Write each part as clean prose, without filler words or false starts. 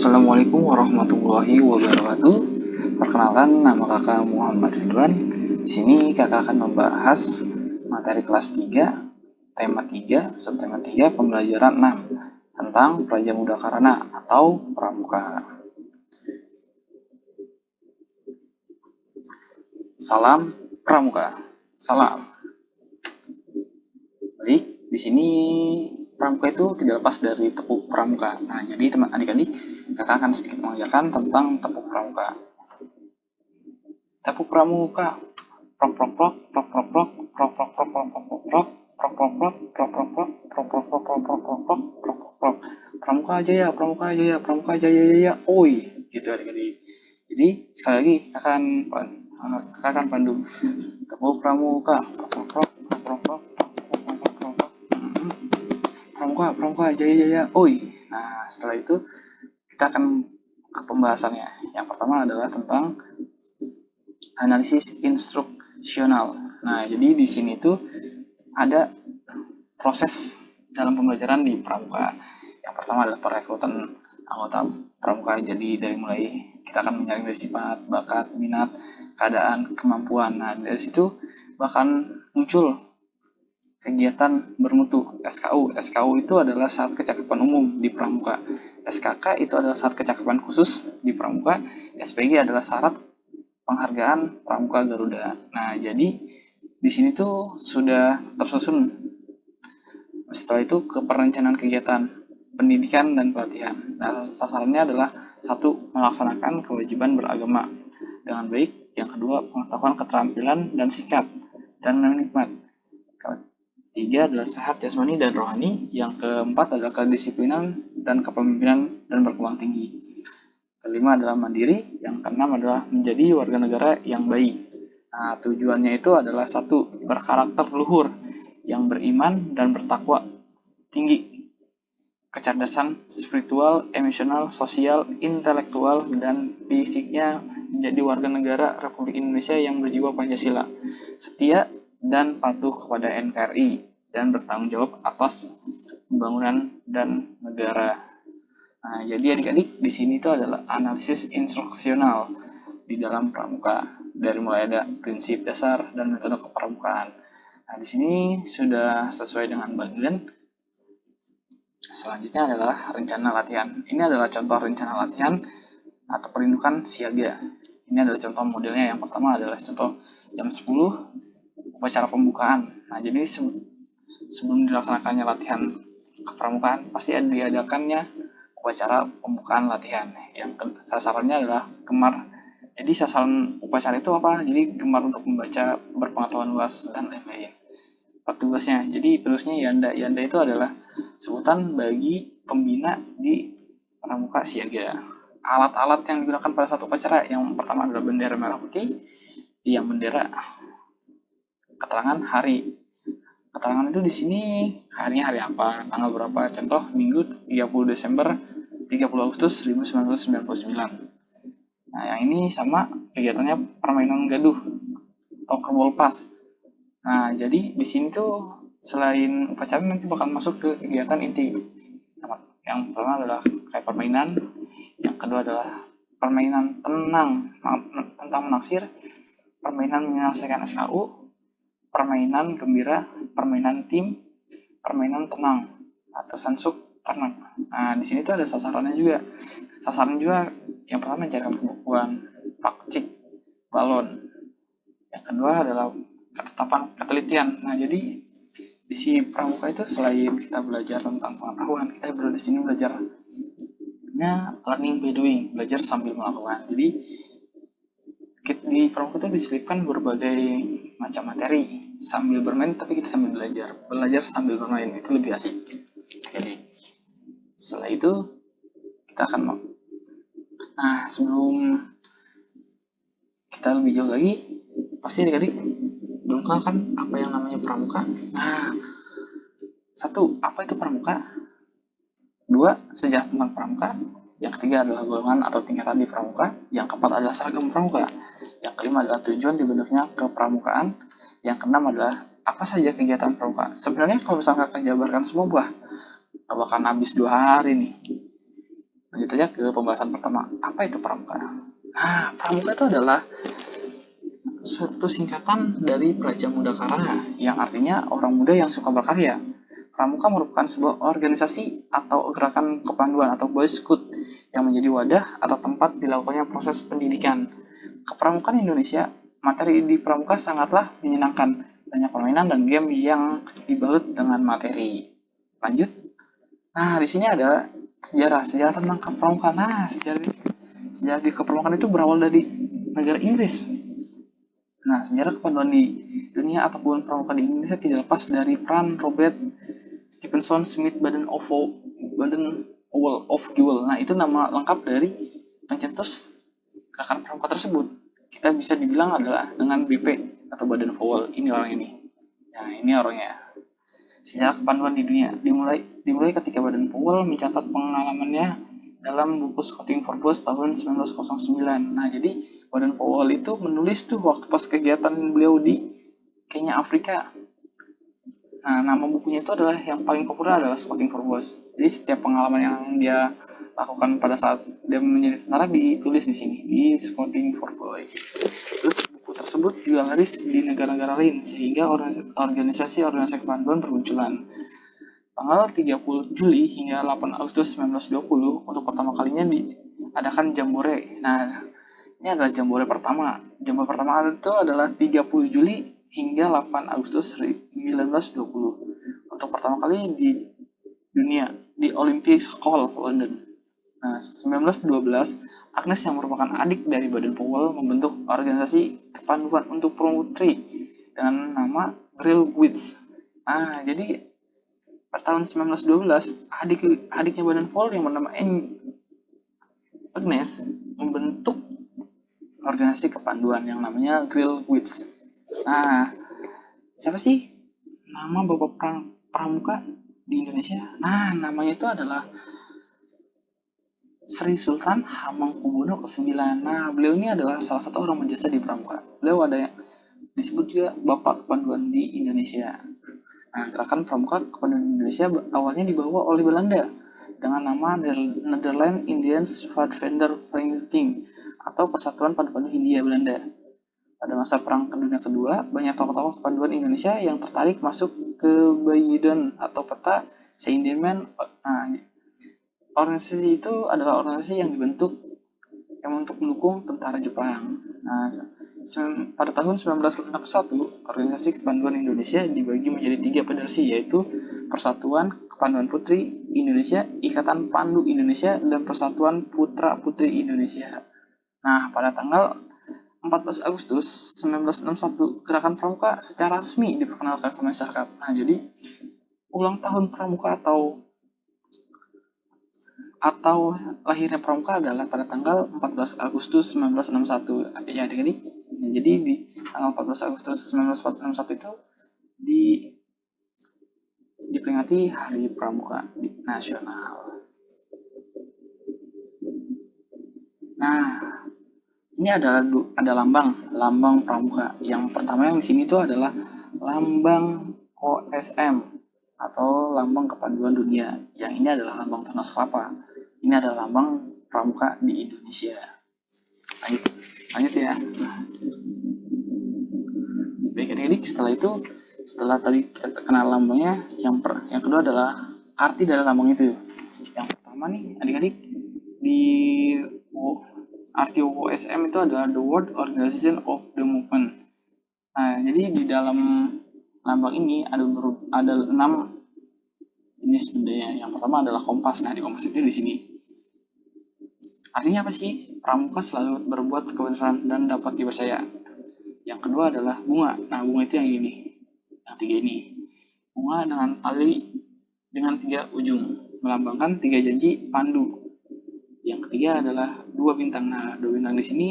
Assalamualaikum warahmatullahi wabarakatuh. Perkenalkan, nama kakak Muhammad Ridwan. Di sini kakak akan membahas materi kelas 3, tema 3, subtema 3, pembelajaran 6 tentang Prajamudakarana atau Pramuka. Salam Pramuka. Salam. Baik, di sini Pramuka itu tidak lepas dari tepuk pramuka. Nah, jadi teman adik-adik, kakak akan sedikit mengajarkan tentang tepuk pramuka. Tepuk pramuka, prok prok prok, prok prok prok, prok prok prok, prok prok prok, prok prok prok, prok prok prok, prok prok prok, prok prok prok, prok prok prok. Pramuka jaya, pramuka jaya, pramuka jaya jaya, oi, gitu adik-adik. Jadi sekali lagi kakak akan pandu. Tepuk pramuka, prok prok prok, prok prok prok. Pramuka, jaya jaya, oi. Nah, setelah itu kita akan ke pembahasannya. Yang pertama adalah tentang analisis instruksional. Nah, jadi di sini tuh ada proses dalam pembelajaran di pramuka. Yang pertama adalah perekrutan anggota pramuka. Jadi dari mulai kita akan menyaring dari sifat, bakat, minat, keadaan, kemampuan. Nah, dari situ bahkan muncul kegiatan bermutu SKU. SKU itu adalah syarat kecakapan umum di pramuka. SKK itu adalah syarat kecakapan khusus di pramuka. SPG adalah syarat penghargaan Pramuka Garuda. Nah, jadi di sini tuh sudah tersusun. Setelah itu ke perencanaan kegiatan pendidikan dan pelatihan. Nah, sasarannya adalah 1. Melaksanakan kewajiban beragama dengan baik. Yang kedua, pengetahuan keterampilan dan sikap dan menikmat. 3 adalah sehat jasmani dan rohani. Yang keempat adalah kedisiplinan dan kepemimpinan dan berkembang tinggi. Kelima adalah mandiri. Yang keenam adalah menjadi warga negara yang baik. Nah, tujuannya itu adalah 1. Berkarakter luhur, yang beriman dan bertakwa tinggi. Kecerdasan spiritual, emosional, sosial, intelektual, dan fisiknya menjadi warga negara Republik Indonesia yang berjiwa Pancasila. Setia dan patuh kepada NKRI dan bertanggung jawab atas pembangunan dan negara. Nah, jadi adik-adik di sini itu adalah analisis instruksional di dalam pramuka. Dari mulai ada prinsip dasar dan metode kepramukaan. Nah, di sini sudah sesuai dengan bagian. Selanjutnya adalah rencana latihan. Ini adalah contoh rencana latihan atau perindukan siaga. Ini adalah contoh modelnya. Yang pertama adalah contoh jam 10 upacara pembukaan. Nah, jadi sebelum dilaksanakannya latihan kepramukaan pasti diadakannya upacara pembukaan latihan. Yang sasarannya adalah gemar. Jadi sasaran upacara itu apa? Jadi gemar untuk membaca, berpengetahuan luas, dan lain-lain. Petugasnya, jadi terusnya Yanda. Yanda itu adalah sebutan bagi pembina di pramuka siaga. Alat-alat yang digunakan pada satu upacara, yang pertama adalah bendera merah putih, tiang bendera, keterangan hari. Keterangan itu di sini harinya hari apa, tanggal berapa. Contoh Minggu 30 Desember 30 Agustus 1999. Nah, yang ini sama kegiatannya permainan gaduh atau kerbol pas. Nah, jadi di sini tuh selain upacara nanti bakal masuk ke kegiatan inti. Yang pertama adalah kayak permainan, yang kedua adalah permainan tentang menaksir, permainan menyelesaikan SKU, permainan gembira, permainan tim, permainan tenang atau sansuk ternak. Nah, di sini tuh ada sasarannya juga. Sasaran juga yang pertama mencarikan pembukuan, praktik, balon. Yang kedua adalah ketetapan ketelitian. Nah, jadi di si pramuka itu selain kita belajar tentang pengetahuan, kita di sini belajarnya learning by doing, belajar sambil melakukan. Jadi di pramuka itu diselipkan berbagai macam materi sambil bermain, tapi kita sambil belajar sambil bermain, itu lebih asik. Jadi setelah itu kita akan sebelum kita lebih jauh lagi, pasti adik-adik belum kenal kan apa yang namanya pramuka. Nah, 1. Apa itu pramuka? 2. Sejarah tentang pramuka. Yang ketiga adalah golongan atau tingkatan di pramuka. Yang keempat adalah seragam pramuka. Yang kelima adalah tujuan dibentuknya kepramukaan. Yang keenam adalah apa saja kegiatan pramuka. Sebenarnya kalau misalkan akan jabarkan semua, bakal habis 2 hari nih. Lanjut aja ke pembahasan pertama. Apa itu pramuka? Nah, pramuka itu adalah suatu singkatan dari Praja Muda Karana, yang artinya orang muda yang suka berkarya. Pramuka merupakan sebuah organisasi atau gerakan kepanduan atau boys school yang menjadi wadah atau tempat dilakukannya proses pendidikan. Kepramukaan Indonesia, materi di pramuka sangatlah menyenangkan. Banyak permainan dan game yang dibalut dengan materi. Lanjut. Nah, di sini ada sejarah tentang kepramukaan. Nah, sejarah di kepramukaan itu berawal dari negara Inggris. Nah, sejarah kepanduan di dunia ataupun pramuka di Indonesia tidak lepas dari peran Robert Stephenson Smith Baden Powell of Jewel. Nah, itu nama lengkap dari pencetus gerakan pramuka tersebut. Kita bisa dibilang adalah dengan BP atau Baden Powell. Ini orang ini. Nah, ini orangnya. Sejarah kepanduan di dunia dimulai ketika Baden Powell mencatat pengalamannya dalam buku Scouting for Boys tahun 1909. Nah, jadi Baden Powell itu menulis tuh waktu pas kegiatan beliau di Kenya, Afrika. Nah, nama bukunya itu adalah yang paling populer adalah Scouting for Boys. Jadi setiap pengalaman yang dia lakukan pada saat dia menjadi tentara ditulis di sini di Scouting for Boys. Terus buku tersebut juga laris di negara-negara lain sehingga organisasi-organisasi kepanduan bermunculan. Tanggal 30 Juli hingga 8 Agustus 1920 untuk pertama kalinya diadakan Jambore. Nah, ini adalah Jambore pertama. Jambore pertama itu adalah 30 Juli hingga 8 Agustus 1920. Untuk pertama kali di dunia di Olympic Hall London. Nah, 1912, Agnes yang merupakan adik dari Baden Powell membentuk organisasi kepanduan untuk putri dengan nama Grill Wits. Nah, jadi pada tahun 1912, adiknya Baden Powell yang bernama Agnes membentuk organisasi kepanduan yang namanya Grill Wits. Nah, siapa sih nama bapak pramuka di Indonesia? Nah, namanya itu adalah Sri Sultan Hamengkubuwono ke-9. Nah, beliau ini adalah salah satu orang berjasa di pramuka. Beliau ada yang disebut juga Bapak Kepanduan di Indonesia. Nah, gerakan pramuka kepanduan Indonesia awalnya dibawa oleh Belanda dengan nama Netherlands Indians Padvandervereniging atau Persatuan Pandu-Pandu Hindia Belanda. Pada masa Perang Dunia Kedua, banyak tokoh-tokoh kepanduan Indonesia yang tertarik masuk ke Bayidon atau peta Seindirman. Nah, organisasi itu adalah organisasi yang dibentuk untuk mendukung tentara Jepang. Nah, pada tahun 1961, organisasi kepanduan Indonesia dibagi menjadi 3 federasi, yaitu Persatuan Kepanduan Putri Indonesia, Ikatan Pandu Indonesia, dan Persatuan Putra Putri Indonesia. Nah, pada tanggal 14 Agustus 1961, gerakan pramuka secara resmi diperkenalkan ke masyarakat. Nah, jadi ulang tahun pramuka atau lahirnya pramuka adalah pada tanggal 14 Agustus 1961 ya adik-adik. Nah, jadi di tanggal 14 Agustus 1961 itu diperingati Hari Pramuka Nasional. Nah, ini ada lambang pramuka. Yang pertama yang di sini itu adalah lambang OSM atau lambang kepanduan dunia. Yang ini adalah lambang tunas kelapa. Ini adalah lambang pramuka di Indonesia. Lanjut ya. Baik adik-adik, setelah tadi kita kenal lambangnya, yang kedua adalah arti dari lambang itu. Yang pertama nih adik-adik, di arti OSM itu adalah the World Organization of the Movement. Nah, jadi di dalam lambang ini ada 6 jenis bendanya. Yang pertama adalah kompas. Nah, di kompas itu di sini. Artinya apa sih? Pramuka selalu berbuat kebenaran dan dapat dipercaya. Yang kedua adalah bunga. Nah, bunga itu yang ini. Yang 3 ini. Bunga dengan tali dengan 3 ujung, melambangkan 3 janji pandu. Yang ketiga adalah 2 bintang. Nah, 2 bintang di sini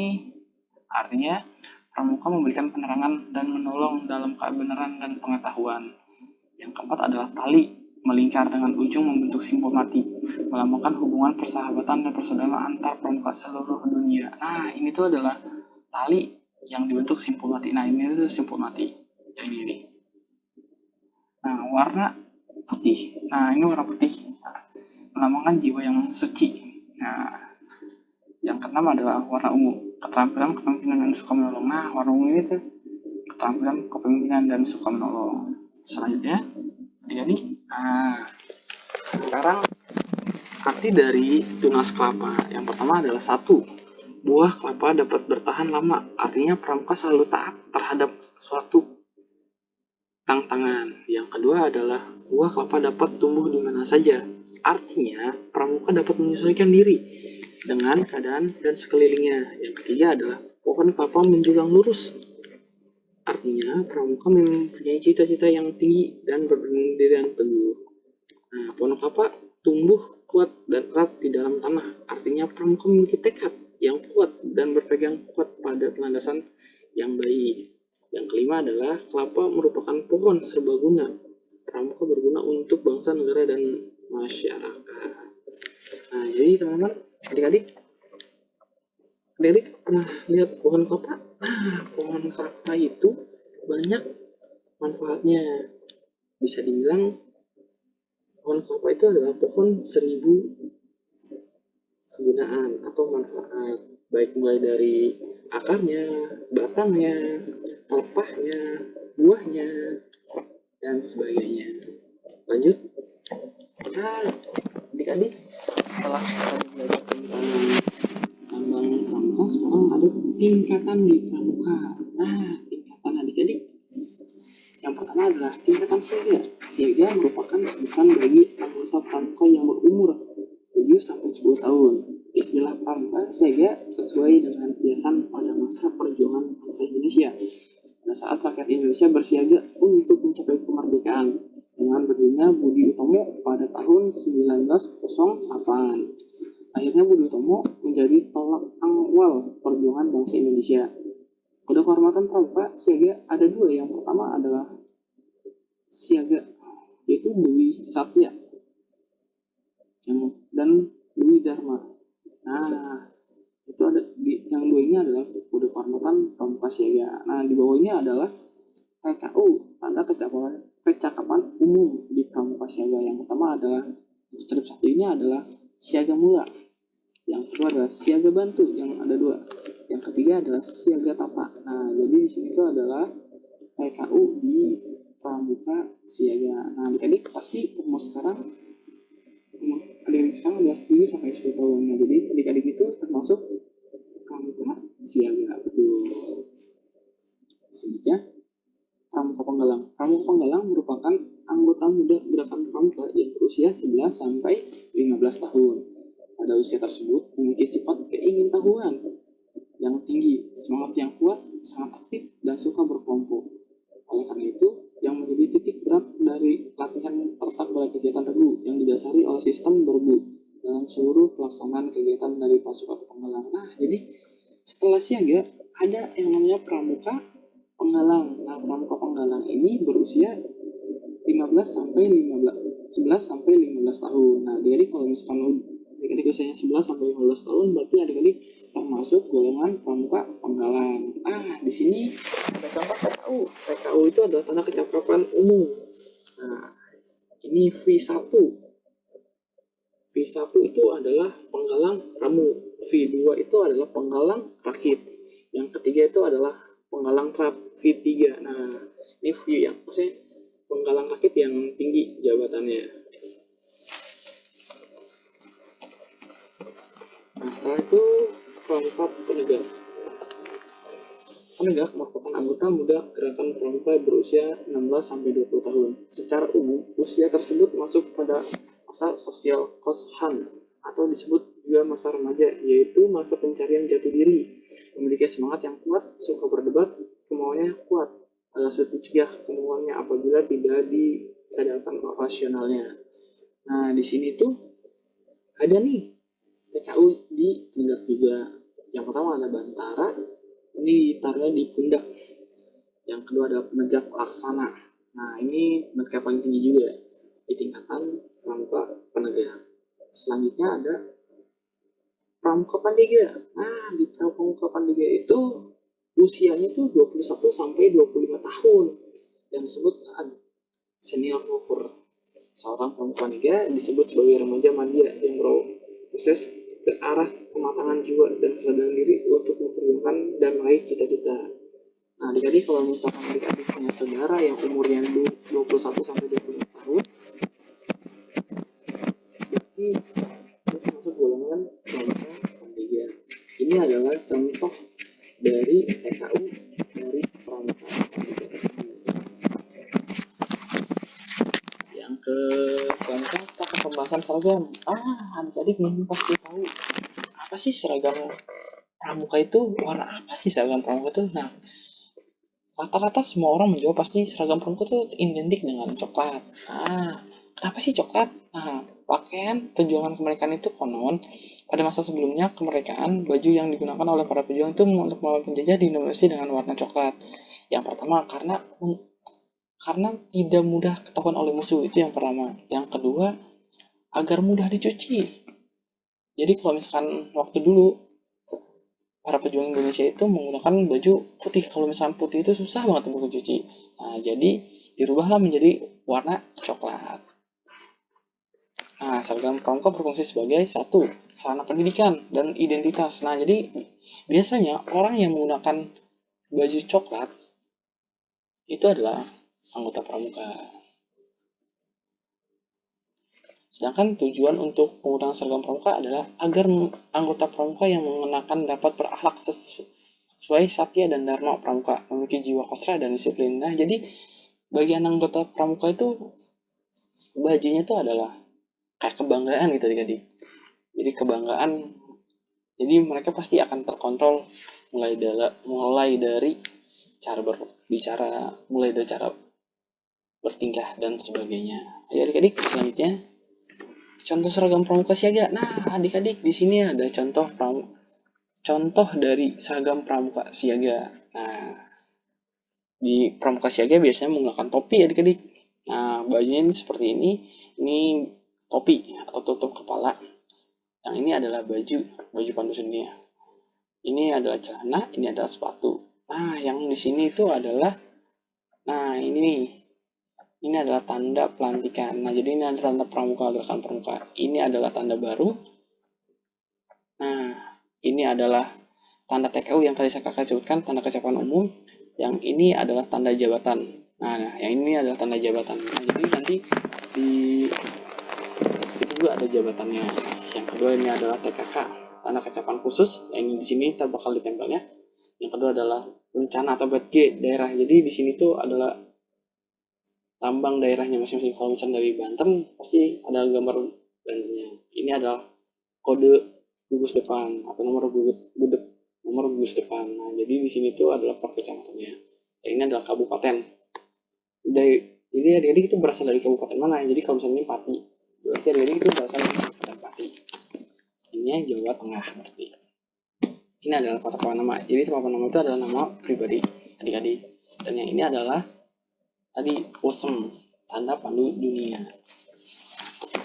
artinya pramuka memberikan penerangan dan menolong dalam kebenaran dan pengetahuan. Yang keempat adalah tali, melingkar dengan ujung membentuk simbol mati, melambangkan hubungan persahabatan dan persaudaraan antar pramuka seluruh dunia. Nah, ini tuh adalah tali yang dibentuk simpul mati. Nah, ini tuh simpul mati. Yang ini nih. Nah, warna putih. Nah, ini warna putih. Melambangkan jiwa yang suci. Nah, yang keenam adalah warna ungu, keterampilan, kepemimpinan, dan suka menolong. Nah, warna ungu ini tuh keterampilan, kepemimpinan, dan suka menolong. Selanjutnya, adik-adik, nah, sekarang arti dari tunas kelapa. Yang pertama adalah satu, buah kelapa dapat bertahan lama. Artinya pramuka selalu taat terhadap suatu tantangan. Yang kedua adalah buah kelapa dapat tumbuh di mana saja. Artinya pramuka dapat menyesuaikan diri dengan keadaan dan sekelilingnya. Yang ketiga adalah pohon kelapa menjulang lurus. Artinya pramuka mempunyai cita-cita yang tinggi dan berdiri teguh. Nah, pohon kelapa tumbuh kuat dan erat di dalam tanah. Artinya pramuka memiliki tekad yang kuat dan berpegang kuat pada landasan yang baik. Yang kelima adalah kelapa merupakan pohon serbaguna. Pramuka berguna untuk bangsa, negara, dan masyarakat. Nah, jadi teman-teman, adik-adik pernah lihat pohon kelapa? Nah, pohon kelapa itu banyak manfaatnya. Bisa dibilang pohon kelapa itu adalah pohon 1000 kegunaan atau manfaat, baik mulai dari akarnya, batangnya, pelepahnya, buahnya, dan sebagainya. Lanjut. Nah, adik-adik, setelah kita belajar tentang lambang pramuka, sekarang ada tingkatan di pramuka. Nah, tingkatan adik-adik, yang pertama adalah tingkatan siaga. Siaga merupakan sebutan bagi anggota pramuka yang berumur 7-10 tahun. Istilah pramuka siaga sesuai dengan kiasan pada masa perjuangan bangsa Indonesia. Pada saat rakyat Indonesia bersiaga untuk mencapai kemerdekaan dengan berdirinya Budi Utomo pada tahun 1908. Akhirnya Budi Utomo menjadi tolak awal perjuangan bangsa Indonesia. Kode kehormatan pramuka siaga ada dua. Yang pertama adalah siaga, yaitu Dewi Satya dan Dewi Dharma. Nah, itu ada yang dua ini adalah kode kehormatan pramuka siaga. Nah, di bawah ini adalah TKU, tanda kecakapan umum di pramuka siaga. Yang pertama adalah strip satu ini adalah siaga mula. Yang kedua adalah siaga bantu, yang ada dua. Yang ketiga adalah siaga tata. Nah, jadi di sini itu adalah TKU di pramuka siaga. Nah, adik-adik pasti umur sekarang adalah 7-10 tahun. Nah, jadi adik-adik itu termasuk pramuka siaga. Betul. Selanjutnya, pramuka penggalang. Pramuka penggalang merupakan anggota muda gerakan pramuka yang berusia 11-15 tahun. Pada usia tersebut memiliki sifat keingintahuan yang tinggi, semangat yang kuat, sangat aktif, dan suka berkelompok. Oleh karena itu, yang menjadi titik berat dari latihan terletak pada kegiatan regu yang didasari oleh sistem bergu dalam seluruh pelaksanaan kegiatan dari pasukan penggalang. Nah, jadi setelah siaga ada yang namanya pramuka penggalang. Nah, pramuka penggalang ini berusia 11-15 tahun. Nah, jadi kalau misalkan adik-adik usianya 11-15 tahun, berarti adik-adik termasuk golongan pramuka penggalang. Nah, di sini ada contoh TKU. TKU itu adalah tanda kecakapan umum. Nah, ini V1. V1 itu adalah penggalang ramu. V2 itu adalah penggalang rakit. Yang ketiga itu adalah penggalang trap. V3. Nah, ini V yang maksudnya penggalang rakit yang tinggi jabatannya. Nah, setelah itu pramuka penegak. Penegak merupakan anggota muda gerakan pramuka berusia 16-20 tahun. Secara umum, usia tersebut masuk pada masa sosial koshan atau disebut juga masa remaja, yaitu masa pencarian jati diri. Memiliki semangat yang kuat, suka berdebat, kemauannya kuat, agak sulit dicegah kemauannya apabila tidak disadarkan rasionalnya. Nah, di sini tuh ada nih TKU di pundak juga. Yang pertama ada bantara, ini ditaruhnya di pundak. Yang kedua adalah penegak laksana. Nah, ini penegak paling tinggi juga di tingkatan pramuka penegak. Selanjutnya ada pramuka pandega. Nah, di pramuka pandega itu usianya tuh 21-25 tahun dan disebut senior rover. Seorang pramuka pandega disebut sebagai remaja madya yang proses ke arah kematangan jiwa dan kesadaran diri untuk memperjuangkan dan meraih cita-cita. Nah, adik-adik kalau misalkan adik-adik punya saudara yang umurnya 21 sampai 25 tahun, berarti itu masuk golongan keluarga pramuka. Ini adalah contoh dari TKU dari pramuka tersebut. Yang ke selanjutnya kita ke pembahasan seragam. Adik-adik mungkin pasti tahu apa sih seragam pramuka itu, warna apa sih seragam pramuka itu. Nah, rata-rata semua orang menjawab pasti seragam pramuka itu identik dengan coklat. Kenapa sih coklat? Pakaian perjuangan kemerdekaan itu konon pada masa sebelumnya kemerdekaan, baju yang digunakan oleh para pejuang itu untuk melawan penjajah dinominasi dengan warna coklat. Yang pertama, karena tidak mudah ketahuan oleh musuh, itu yang pertama. Yang kedua, agar mudah dicuci. Jadi kalau misalkan waktu dulu para pejuang Indonesia itu menggunakan baju putih, kalau misalkan putih itu susah banget untuk dicuci. Nah, jadi dirubahlah menjadi warna coklat. Nah, seragam pramuka berfungsi sebagai satu, sarana pendidikan dan identitas. Nah, jadi biasanya orang yang menggunakan baju coklat itu adalah anggota pramuka. Sedangkan tujuan untuk penggunaan seragam pramuka adalah agar anggota pramuka yang mengenakan dapat berakhlak sesuai satya dan dharma pramuka, memiliki jiwa kostra dan disiplin. Nah, jadi bagian anggota pramuka itu bajunya itu adalah kayak kebanggaan gitu adik-adik. Jadi kebanggaan. Jadi mereka pasti akan terkontrol mulai dari cara berbicara, mulai dari cara bertingkah dan sebagainya. Ayo adik-adik, selanjutnya contoh seragam pramuka siaga. Nah, adik-adik di sini ada contoh dari seragam pramuka siaga. Nah, di pramuka siaga biasanya menggunakan topi adik-adik. Nah, bajunya ini seperti ini. Ini topi atau tutup kepala. Yang ini adalah baju pandu dunia. Ini adalah celana, ini adalah sepatu. Nah, yang di sini itu adalah, nah ini adalah tanda pelantikan. Nah, jadi ini adalah tanda pramuka, gerakan pramuka. Ini adalah tanda baru. Nah, ini adalah tanda TKU yang tadi saya kakak sebutkan, tanda kecakapan umum. Yang ini adalah tanda jabatan. Nah, yang ini adalah tanda jabatan. Nah, jadi nanti di itu juga ada jabatannya. Yang kedua ini adalah TKK, tanda kecakapan khusus. Yang ini di sini bakal ditempelnya. Yang kedua adalah bencana atau BG daerah. Jadi di sini tuh adalah lambang daerahnya masing-masing. Kalau misalnya dari Banten pasti ada gambar Bantennya. Ini adalah kode gugus depan atau nomor gugus depan. Nah, jadi di sini tuh adalah per kecamatannya. Ini adalah kabupaten. Jadi adik-adik itu berasal dari kabupaten mana? Jadi kalau misalnya ini Pati, berarti adik-adik itu berasal dari kabupaten Pati. Ini Jawa Tengah berarti. Ini adalah kota papan nama. Jadi papan nama itu adalah nama pribadi adik-adik. Dan yang ini adalah tadi USM, tanda pandu dunia.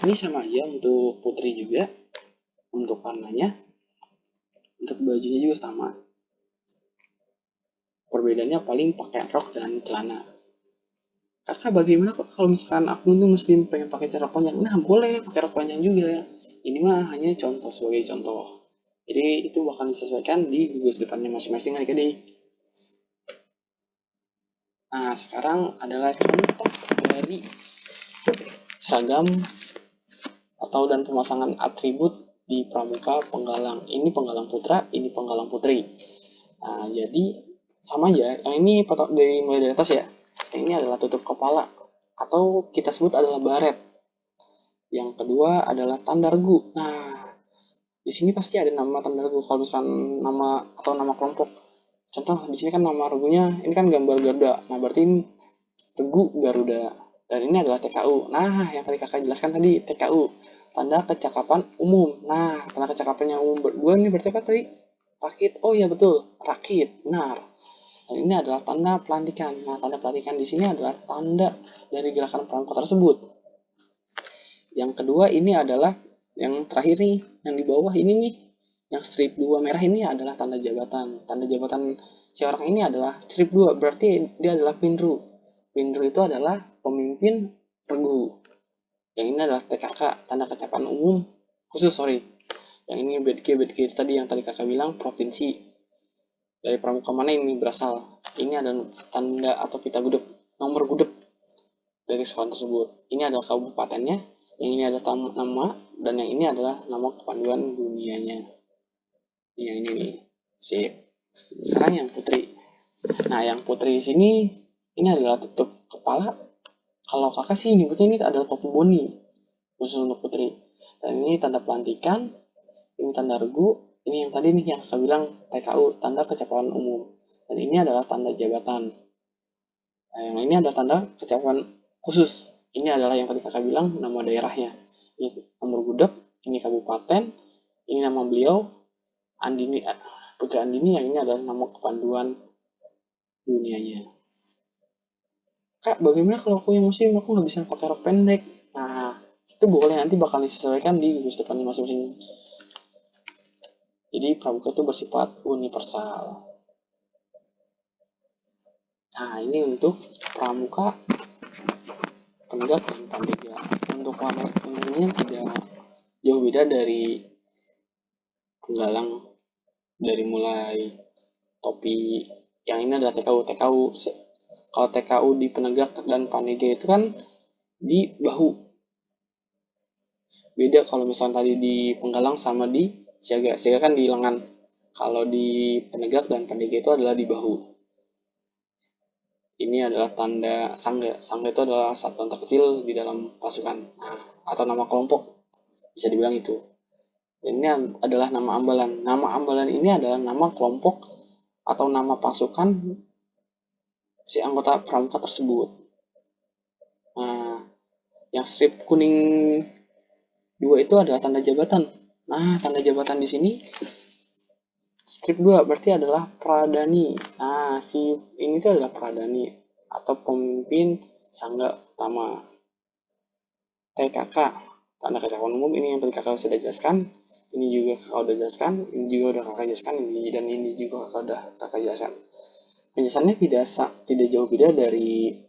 Ini sama aja untuk putri juga. Untuk warnanya, untuk bajunya juga sama. Perbedaannya paling pakaian rok dan celana. Kakak bagaimana kok kalau misalkan aku itu muslim pengen pakai rok panjang? Nah, boleh pakai rok panjang juga. Ini mah hanya contoh sebagai contoh. Jadi itu bakal disesuaikan di gugus depannya masing-masing adik-adik. Nah, sekarang adalah contoh dari seragam atau dan pemasangan atribut di pramuka penggalang. Ini penggalang putra, ini penggalang putri. Nah, jadi sama aja. Yang ini dari mulai dari atas ya. Yang ini adalah tutup kepala atau kita sebut adalah baret. Yang kedua adalah tanda regu. Nah, di sini pasti ada nama tanda regu. Kalau misalkan nama atau nama kelompok. Contoh di sini kan nama regunya ini kan gambar Garuda. Nah, berarti ini regu Garuda. Dan ini adalah TKU. Nah, yang tadi kakak jelaskan tadi TKU, tanda kecakapan umum. Nah, tanda kecakapan yang umum berdua ini berarti apa tadi? Rakit. Oh iya betul, rakit. Benar. Dan ini adalah tanda pelantikan. Nah, tanda pelantikan di sini adalah tanda dari gerakan pramuka tersebut. Yang kedua ini adalah yang terakhir nih, yang di bawah ini nih, yang strip 2 merah ini adalah tanda jabatan. Tanda jabatan si orang ini adalah strip 2, berarti dia adalah pinru. Pinru itu adalah pemimpin regu. Yang ini adalah TKK, tanda kecakapan umum khusus, Yang ini BDG itu tadi yang tadi kakak bilang provinsi. Dari pramuka mana ini berasal? Ini ada tanda atau pita gudeg, nomor gudeg dari sekolah tersebut. Ini adalah kabupatennya, yang ini ada nama, dan yang ini adalah nama kepanduan dunianya. Yang ini nih, sip. Sekarang yang putri. Nah, yang putri di sini ini adalah tutup kepala. Kalau kakak sih nyebutnya ini adalah topi boni, khusus untuk putri. Dan ini tanda pelantikan, ini tanda regu, ini yang tadi nih yang kakak bilang TKU, tanda kecapapan umum. Dan ini adalah tanda jabatan. Nah, yang ini adalah tanda kecapapan khusus. Ini adalah yang tadi kakak bilang nama daerahnya. Ini nomor gudeg, ini kabupaten, ini nama beliau, Andini, Putri Andini, yang ini adalah nama kepanduan dunianya. Kak, bagaimana kalau aku yang muslim, aku nggak bisa pakai rok pendek? Nah, itu boleh, nanti bakal disesuaikan di gugus depannya masing-masing. Jadi pramuka itu bersifat universal. Nah, ini untuk pramuka, penegak, dan pandega. Untuk warnanya tidak jauh beda dari penggalang, dari mulai topi. Yang ini adalah TKU. Kalau TKU di penegak dan pandega itu kan di bahu. Beda kalau misalnya tadi di penggalang sama di siaga. Siaga kan di lengan. Kalau di penegak dan pandega itu adalah di bahu. Ini adalah tanda sangga. Sangga itu adalah satuan terkecil di dalam pasukan. Nah, atau nama kelompok. Bisa dibilang itu. Ini adalah nama ambalan. Nama ambalan ini adalah nama kelompok atau nama pasukan si anggota pramuka tersebut. Nah, yang strip kuning 2 itu adalah tanda jabatan. Nah, tanda jabatan di sini strip 2 berarti adalah pradani. Nah, si ini tuh adalah pradani atau pemimpin sangga utama. TKK, tanda kecapapan umum, ini yang tadi kakak sudah jelaskan. Ini juga kakak udah jelaskan, ini juga udah kakak jelaskan, dan ini juga kakak udah kakak jelaskan. Penjelasannya tidak jauh beda dari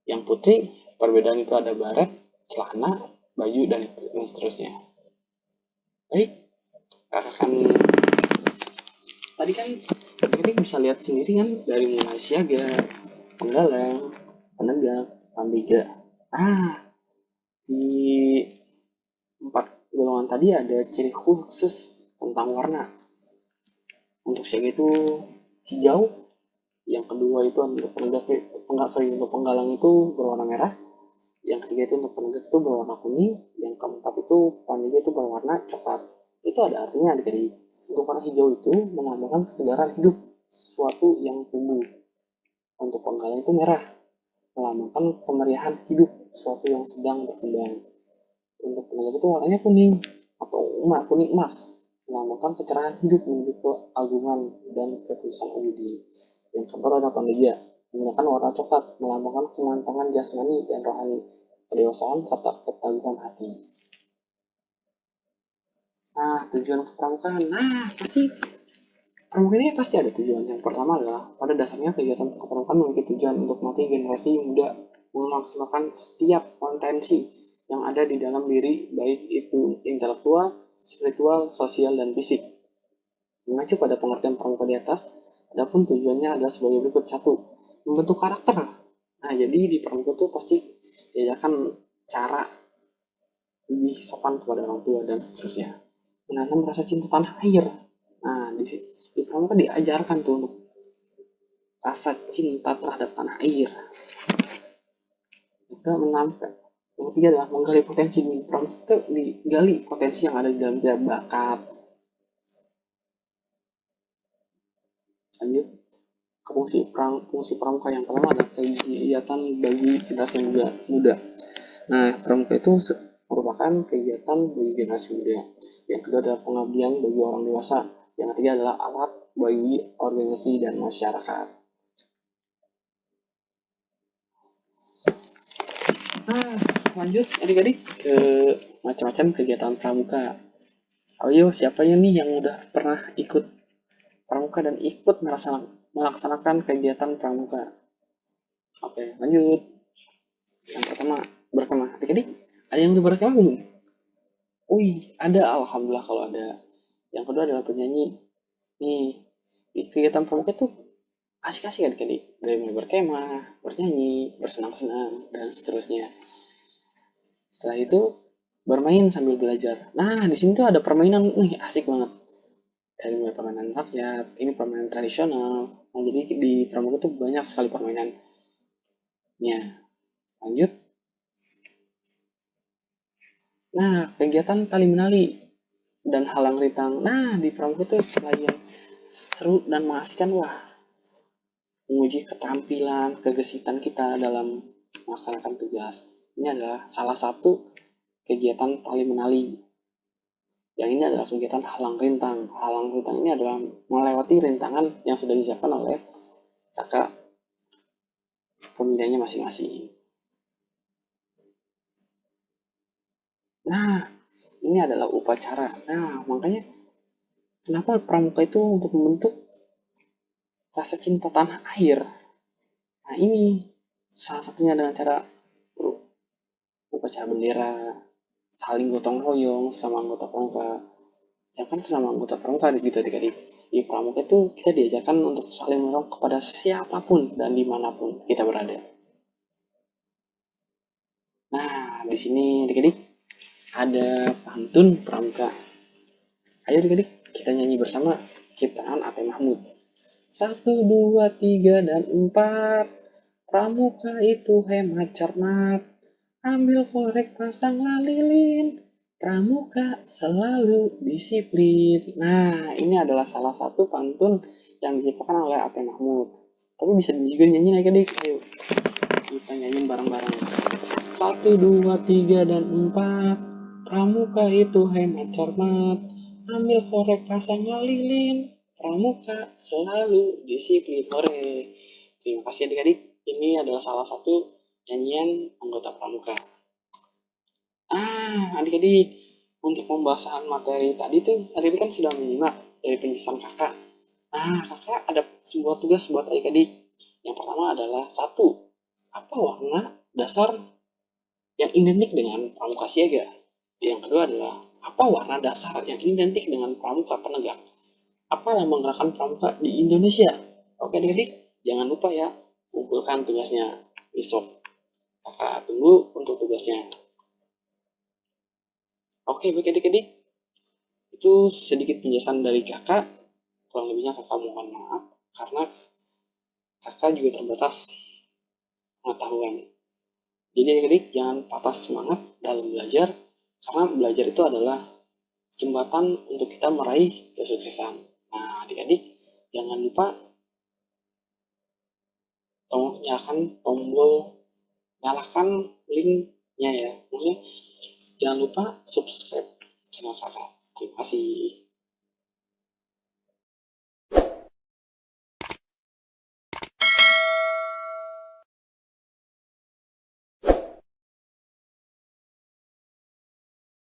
yang putri. Perbedaan itu ada baret, celana, baju, dan seterusnya. Baik, kakak akan tadi kan ini bisa lihat sendiri kan dari mulai siaga, penggalang, penegak, pandega. Di 4 golongan tadi ada ciri khusus tentang warna. Untuk siaga itu hijau, yang kedua itu untuk untuk penggalang itu berwarna merah, yang ketiga itu untuk penegak itu berwarna kuning, yang keempat itu pandega itu berwarna coklat. Itu ada artinya adik-adik. Untuk warna hijau itu melambangkan kesegaran hidup, sesuatu yang tumbuh. Untuk penggalang itu merah, melambangkan kemeriahan hidup, sesuatu yang sedang berkembang. Untuk penegak itu warnanya kuning atau kuning emas, melambangkan kecerahan hidup menuju keagungan dan ketulusan ubudi. Yang keempat ada pandega, menggunakan warna coklat, melambangkan kemantangan jasmani dan rohani, kedewasaan serta ketaguhan hati. Nah, tujuan kepramukaan. Nah, pramuka ini pasti ada tujuan. Yang pertama adalah pada dasarnya kegiatan kepramukaan memiliki tujuan untuk melatih generasi muda memaksimalkan setiap potensi yang ada di dalam diri, baik itu intelektual, spiritual, sosial, dan fisik. Mengacu pada pengertian pramuka di atas, adapun tujuannya adalah sebagai berikut. 1. Membentuk karakter. Nah, jadi di pramuka itu pasti diajarkan cara lebih sopan kepada orang tua dan seterusnya. Menanam rasa cinta tanah air. Nah, di pramuka diajarkan tuh untuk rasa cinta terhadap tanah air. Juga menampak. Yang ketiga adalah menggali potensi. Di pramuka itu digali potensi yang ada di dalam dia, bakat. Lanjut ke fungsi pramuka. Yang pertama adalah kegiatan bagi generasi muda. Nah, pramuka itu merupakan kegiatan bagi generasi muda. Yang kedua adalah pengabdian bagi orang dewasa. Yang ketiga adalah alat bagi organisasi dan masyarakat. Lanjut adik-adik ke macam-macam kegiatan pramuka. Ayo, siapa nih yang udah pernah ikut pramuka dan ikut melaksanakan kegiatan pramuka? Oke, lanjut. Yang pertama, berkemah. Adik-adik, ada yang udah berkemah belum? Wih, ada, alhamdulillah kalau ada. Yang kedua adalah penyanyi. Nih, di kegiatan pramuka tuh asik-asik adik-adik. Dari mulai berkemah, bernyanyi, bersenang-senang, dan seterusnya. Setelah itu bermain sambil belajar. Nah, di sini tuh ada permainan, nih asik banget. Dari mulai permainan rakyat, ini permainan tradisional. Nah, jadi di pramuka tuh banyak sekali permainannya. Lanjut. Nah, kegiatan tali menali dan halang rintang. Nah, di pramuka tuh selain seru dan mengasihkan, wah, menguji keterampilan, kegesitan kita dalam melaksanakan tugas. Ini adalah salah satu kegiatan tali menali. Yang ini adalah kegiatan halang rintang. Halang rintang ini adalah melewati rintangan yang sudah disiapkan oleh kakak pemilihannya masing-masing. Nah, ini adalah upacara. Nah, makanya kenapa pramuka itu untuk membentuk rasa cinta tanah air. Nah, ini salah satunya dengan cara upacara bendera, saling gotong royong sama anggota pramuka. Ya kan sama anggota pramuka gitu adik-adik. Di pramuka itu kita diajarkan untuk saling menolong kepada siapapun dan dimanapun kita berada. Nah, di sini adik-adik ada pantun pramuka. Ayo adik-adik kita nyanyi bersama ciptaan Ate Mahmud. 1, 2, 3, dan 4. Pramuka itu hemat cermat. Ambil korek pasang lilin. Pramuka selalu disiplin. Nah, ini adalah salah satu pantun yang diciptakan oleh Ate Mahmud. Tapi bisa juga nyanyi adik-adik. Ayo kita nyanyiin bareng-bareng. 1, 2, 3, dan 4. Pramuka itu hemat cermat. Ambil korek pasang lilin. Pramuka selalu disiplin. Hore. Terima kasih adik-adik. Ini adalah salah satu nyanyian anggota pramuka. Adik-adik, untuk pembahasan materi tadi tuh adik-adik kan sudah menyimak dari penjelasan kakak. Kakak ada sebuah tugas buat adik-adik. Yang pertama adalah 1. Apa warna dasar yang identik dengan pramuka siaga? Yang kedua adalah apa warna dasar yang identik dengan pramuka penegak? Apa lambang gerakan pramuka di Indonesia? Oke adik-adik, jangan lupa ya, kumpulkan tugasnya besok. Kakak tunggu untuk tugasnya. Oke, baik adik-adik, itu sedikit penjelasan dari kakak. Kurang lebihnya kakak mohon maaf, karena kakak juga terbatas pengetahuan. Jadi adik-adik jangan patah semangat dalam belajar, karena belajar itu adalah jembatan untuk kita meraih kesuksesan. Nah, adik-adik jangan lupa nyalakan linknya ya. Maksudnya jangan lupa subscribe channel kakak. Terima kasih.